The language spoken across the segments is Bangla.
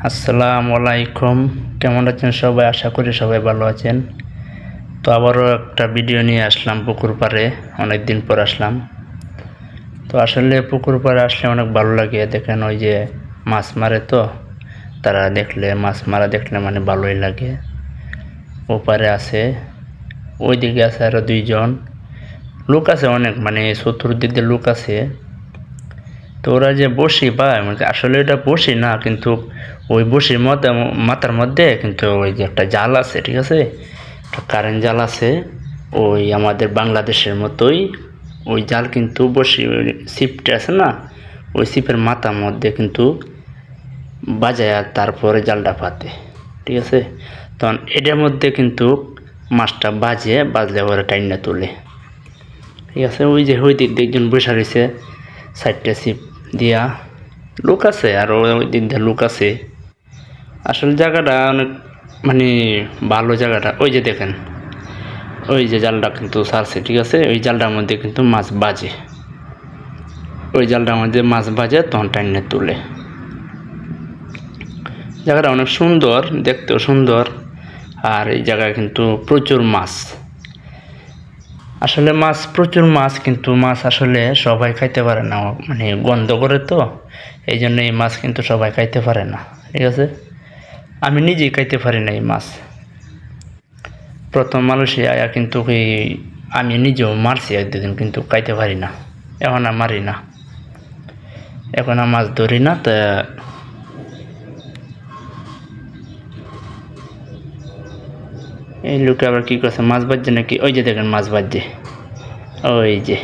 আসসালামু আলাইকুম। কেমন আছেন সবাই? আশা করি সবাই ভালো আছেন। তো আবারও একটা ভিডিও নিয়ে আসলাম পুকুর পাড়ে, অনেক দিন পর আসলাম। তো আসলে পুকুর পাড়ে আসলে অনেক ভালো লাগে। দেখেন ওই যে মাছ মারে, তো তারা দেখলে মাছ মারা দেখলে মানে ভালোই লাগে। ওপারে আছে, ওই দিকে আছে আরও দুইজন লোক আছে, অনেক মানে চতুর্দিক দিয়ে লোক আছে। তো ওরা যে বসি বা আসলে এটা বসি না, কিন্তু ওই বসির মধ্যে মাথার মধ্যে কিন্তু ওই যে একটা জাল আছে, ঠিক আছে, একটা কারেন্ট জাল আছে, ওই আমাদের বাংলাদেশের মতোই ওই জাল, কিন্তু বসি ছিপটা আছে না, ওই ছিপের মাথার মধ্যে কিন্তু বাজায় তারপরে জালটা পাতে, ঠিক আছে। তখন এটার মধ্যে কিন্তু মাছটা বাজলে ওরা টাইনা তোলে, ঠিক আছে। ওই যে ওই দিক দিয়ে একজন বসে রয়েছে, সাইডটা ছিপ দিয়া লোক আছে, আর ওই দিক দিয়ে লোক আছে। আসলে জায়গাটা অনেক মানে ভালো জায়গাটা। ওই যে দেখেন, ওই যে জালটা কিন্তু ছাড়ছে, ঠিক আছে, ওই জালটার মধ্যে কিন্তু মাছ বাজে, ওই জালটার মধ্যে মাছ বাজে, তখন টাইনে তুলে। জায়গাটা অনেক সুন্দর, দেখতেও সুন্দর, আর এই জায়গায় কিন্তু প্রচুর মাছ। আসলে মাছ প্রচুর মাছ, কিন্তু মাছ আসলে সবাই খাইতে পারে না, মানে গন্ধ করে, তো এই জন্য এই মাছ কিন্তু সবাই খাইতে পারে না, ঠিক আছে। আমি নিজেই খাইতে পারি না এই মাছ। প্রথম মালয়েশিয়া আয়া কিন্তু আমি নিজেও মারছি এক দুদিন, কিন্তু খাইতে পারি না। এখন আর মারি না, এখন আর মাছ ধরি না। তা এই লোকে আবার কি করছে, মাছ বাজছে নাকি? ওই যে দেখেন মাছ বাজছে, ওই যে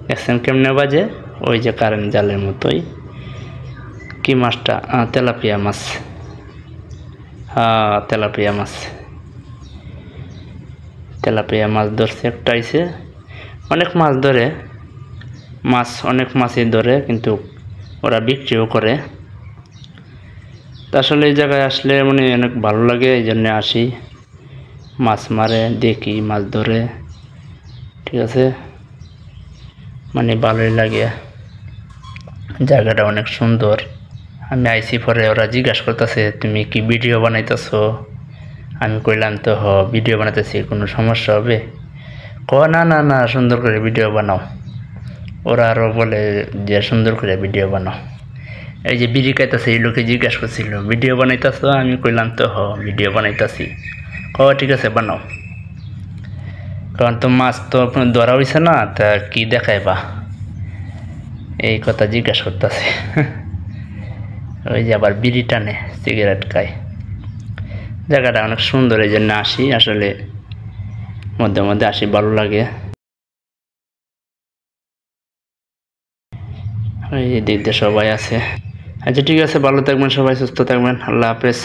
দেখছেন কেমনে বাজে, ওই যে কারেন্ট জালের মতোই। কি মাছটা? তেলাপিয়া মাছ। হ্যাঁ, তেলাপিয়া মাছ, তেলাপিয়া মাছ ধরছে একটা। আইছে অনেক মাছ ধরে, অনেক মাছই ধরে, কিন্তু ওরা বিক্রিও করে। তা আসলে এই জায়গায় আসলে মানে অনেক ভালো লাগে, এই জন্যে আসি। মাছ মারে দেখি, মাছ ধরে, ঠিক আছে, মানে ভালোই লাগে। জায়গাটা অনেক সুন্দর। আমি আইসি পরে ওরা জিজ্ঞাসা করতেছে, তুমি কি ভিডিও বানাইতেছো? আমি কইলাম তো ভিডিও বানাইতেছি, কোনো সমস্যা হবে? না না না, সুন্দর করে ভিডিও বানাও। ওরা আরও বলে যে সুন্দর করে ভিডিও বানাও। এই যে বিড়ি খাইতেছে, এই লোকে জিজ্ঞাসা করছিল, ভিডিও বানাইতেছ? আমি কইলাম তো ভিডিও বানাইতেছি। ঠিক আছে বানাও। কারণ তো মাছ তো আপনার ধরা হয়েছে না, তা কি দেখাইবা, এই কথা জিজ্ঞাসা করতেছে। ওই যে আবার বিড়ি টানে, সিগারেট খায়। জায়গাটা অনেক সুন্দর, এই জন্য আসি। আসলে মধ্যে মধ্যে আসি, ভালো লাগে। ওই দিক দিয়ে সবাই আছে। আচ্ছা ঠিক আছে, ভালো থাকবেন সবাই, সুস্থ থাকবেন, আল্লাহ হাফেজ।